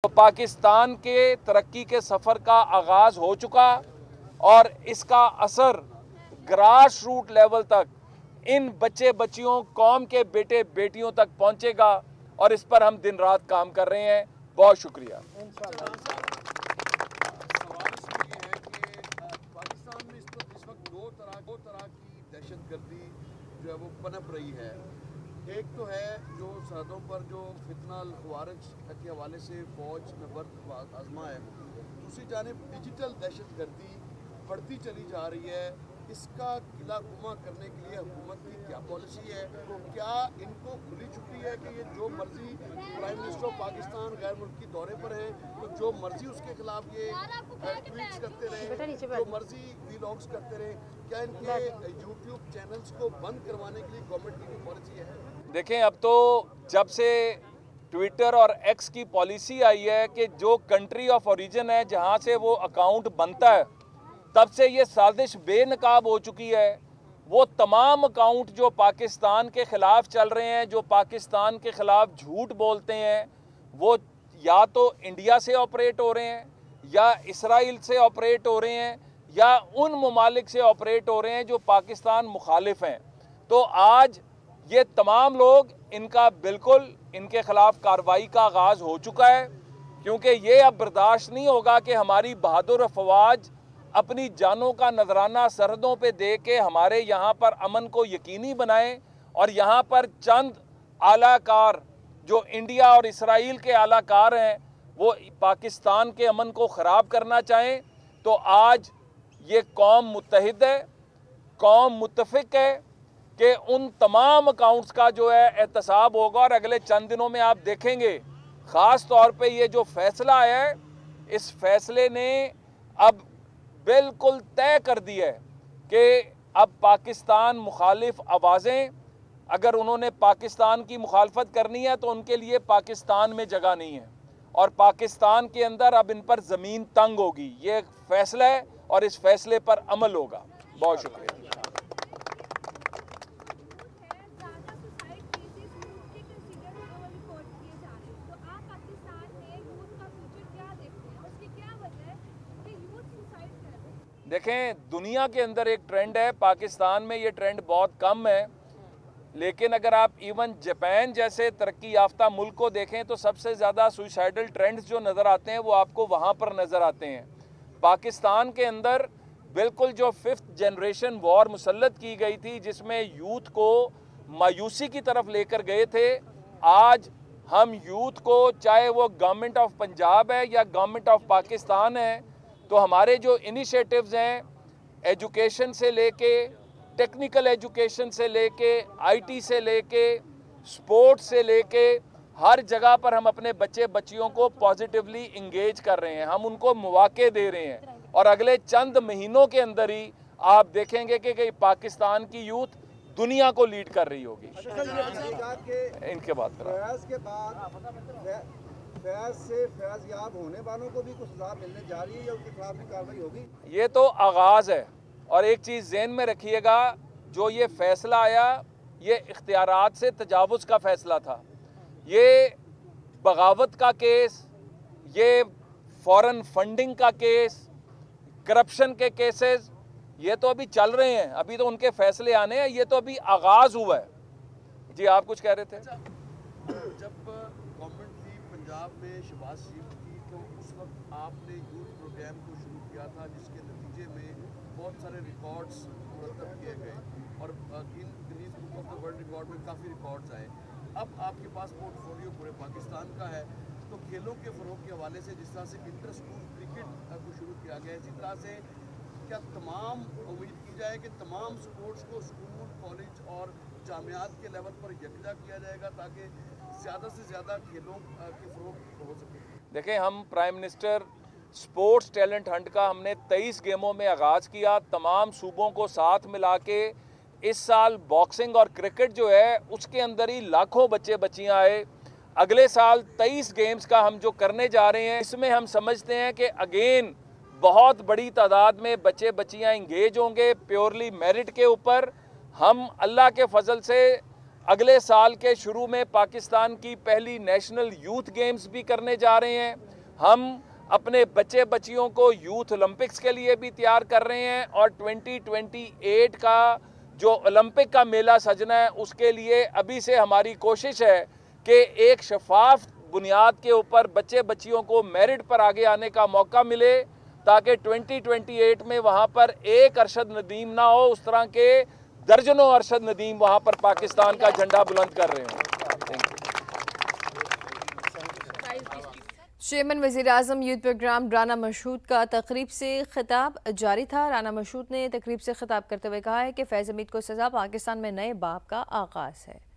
तो पाकिस्तान के तरक्की के सफ़र का आगाज़ हो चुका और इसका असर ग्रास रूट लेवल तक इन बच्चे बच्चियों कौम के बेटे बेटियों तक पहुंचेगा और इस पर हम दिन रात काम कर रहे हैं। बहुत शुक्रिया। पाकिस्तान में इस वक्त दो तरह की दहशतगर्दी जो है वो पनप रही है। एक तो है जो सरहदों पर जो फितना ख़वारिज के हवाले से फ़ौज में बर्त आजमा है, दूसरी जानिब डिजिटल दहशतगर्दी बढ़ती चली जा रही है। इसका किला गुमा करने के लिए हुकूमत की क्या पॉलिसी है? क्या इनको खुली छुट्टी है कि ये जो मर्जी प्राइम मिनिस्टर ऑफ पाकिस्तान गैर मुल्की दौरे पर हैं तो जो मर्जी उसके खिलाफ ये ट्वीट्स करते रहे, जो मर्जी वीलॉग्स करते रहे? क्या इनके यूट्यूब चैनल्स को बंद करवाने के लिए गवर्नमेंट की पॉलिसी है? देखें, अब तो जब से ट्विटर और एक्स की पॉलिसी आई है कि जो कंट्री ऑफ ओरिजिन है जहां से वो अकाउंट बनता है, तब से ये साजिश बेनकाब हो चुकी है। वो तमाम अकाउंट जो पाकिस्तान के ख़िलाफ़ चल रहे हैं, जो पाकिस्तान के ख़िलाफ़ झूठ बोलते हैं, वो या तो इंडिया से ऑपरेट हो रहे हैं या इसराइल से ऑपरेट हो रहे हैं या उन ममालिक से ऑपरेट हो रहे हैं जो पाकिस्तान मुखालिफ हैं। तो आज ये तमाम लोग इनका बिल्कुल इनके ख़िलाफ़ कार्रवाई का आगाज़ हो चुका है, क्योंकि ये अब बर्दाश्त नहीं होगा कि हमारी बहादुर अफवाज अपनी जानों का नजराना सरहदों पे दे के हमारे यहाँ पर अमन को यकीनी बनाएं और यहाँ पर चंद आलाकार जो इंडिया और इसराइल के आलाकार हैं वो पाकिस्तान के अमन को ख़राब करना चाहें। तो आज ये कौम मुत्तहिद है, कौम मुत्तफिक है कि उन तमाम अकाउंट्स का जो है एहतसाब होगा। और अगले चंद दिनों में आप देखेंगे, ख़ास तौर पे ये जो फैसला आया है, इस फैसले ने अब बिल्कुल तय कर दिया है कि अब पाकिस्तान मुखालिफ आवाज़ें, अगर उन्होंने पाकिस्तान की मुखालफत करनी है तो उनके लिए पाकिस्तान में जगह नहीं है और पाकिस्तान के अंदर अब इन पर ज़मीन तंग होगी। ये एक फ़ैसला है और इस फैसले पर अमल होगा। बहुत शुक्रिया। देखें, दुनिया के अंदर एक ट्रेंड है, पाकिस्तान में ये ट्रेंड बहुत कम है, लेकिन अगर आप इवन जापान जैसे तरक्की याफ्ता मुल्क को देखें तो सबसे ज़्यादा सुसाइडल ट्रेंड्स जो नज़र आते हैं वो आपको वहाँ पर नज़र आते हैं। पाकिस्तान के अंदर बिल्कुल जो 5th जनरेशन वॉर मुसल्लत की गई थी, जिसमें यूथ को मायूसी की तरफ लेकर गए थे, आज हम यूथ को, चाहे वो गवर्नमेंट ऑफ पंजाब है या गवर्नमेंट ऑफ पाकिस्तान है, तो हमारे जो इनिशिएटिव्स हैं, एजुकेशन से लेके, टेक्निकल एजुकेशन से लेके, आईटी से लेके, स्पोर्ट्स से लेके, हर जगह पर हम अपने बच्चे बच्चियों को पॉजिटिवली इंगेज कर रहे हैं, हम उनको मौके दे रहे हैं। और अगले चंद महीनों के अंदर ही आप देखेंगे कि पाकिस्तान की यूथ दुनिया को लीड कर रही होगी। इनके बाद फैज से फैज याब होने वालों को भी कुछ सजा मिलने जा रही है या उनके खिलाफ भी कार्रवाई होगी? ये तो आगाज़ है। और एक चीज़ ज़हन में रखिएगा, जो ये फ़ैसला आया ये इख्तियारात से तजावुज़ का फ़ैसला था। ये बगावत का केस, ये फ़ॉरेन फंडिंग का केस, करप्शन के केसेस, ये तो अभी चल रहे हैं, अभी तो उनके फ़ैसले आने हैं, ये तो अभी आगाज़ हुआ है। जी, आप कुछ कह रहे थे? जब गवर्नमेंट थी पंजाब में शहबाज शरीफ की, तो उस वक्त आपने यूथ प्रोग्राम को शुरू किया था, जिसके नतीजे में बहुत सारे रिकॉर्ड्स मुरतब किए गए और Guinness book of the world record में काफ़ी रिकॉर्ड्स आए। अब आपके पास पोर्टफोलियो पूरे पाकिस्तान का है, तो खेलों के फ़रोग के हवाले से जिस तरह से इंटर स्कूल क्रिकेट को शुरू किया गया है, इसी तरह से क्या तमाम उम्मीद की जाए कि तमाम स्पोर्ट्स को स्कूल, कॉलेज और जामियात के लेवल पर यकजा किया जाएगा ताकि ज़्यादा से ज़्यादा खेलों के फ़रोग हो सके? देखें, हम prime minister sports talent Hunt का हमने 23 गेमों में आगाज़ किया, तमाम सूबों को साथ मिला के। इस साल बॉक्सिंग और क्रिकेट जो है उसके अंदर ही लाखों बच्चे बच्चियां आए। अगले साल 23 गेम्स का हम जो करने जा रहे हैं, इसमें हम समझते हैं कि अगेन बहुत बड़ी तादाद में बच्चे बच्चियां इंगेज होंगे प्योरली मेरिट के ऊपर। हम अल्लाह के फजल से اگلے سال کے شروع میں پاکستان کی پہلی نیشنل یوتھ گیمز بھی کرنے جا رہے ہیں. ہم اپنے بچے بچیوں کو یوتھ اولمپکس کے لیے بھی تیار کر رہے ہیں, اور 2028 کا جو اولمپک کا میلہ سجنا ہے اس کے لیے ابھی سے ہماری کوشش ہے کہ ایک شفاف بنیاد کے اوپر بچے بچیوں کو میرٹ پر آگے آنے کا موقع ملے, تاکہ 2028 میں وہاں پر ایک ارشد ندیم نہ ہو, اس طرح کے درجنوں ارشد ندیم وہاں پر پاکستان کا جھنڈا بلند کر رہے ہوں. چیئرمین وزیراعظم یوتھ پروگرام رانا مشہود کا تقریب سے خطاب جاری تھا. رانا مشہود نے تقریب سے خطاب کرتے ہوئے کہا ہے کہ فیض حمید کو سزا پاکستان میں نئے باب کا آغاز ہے.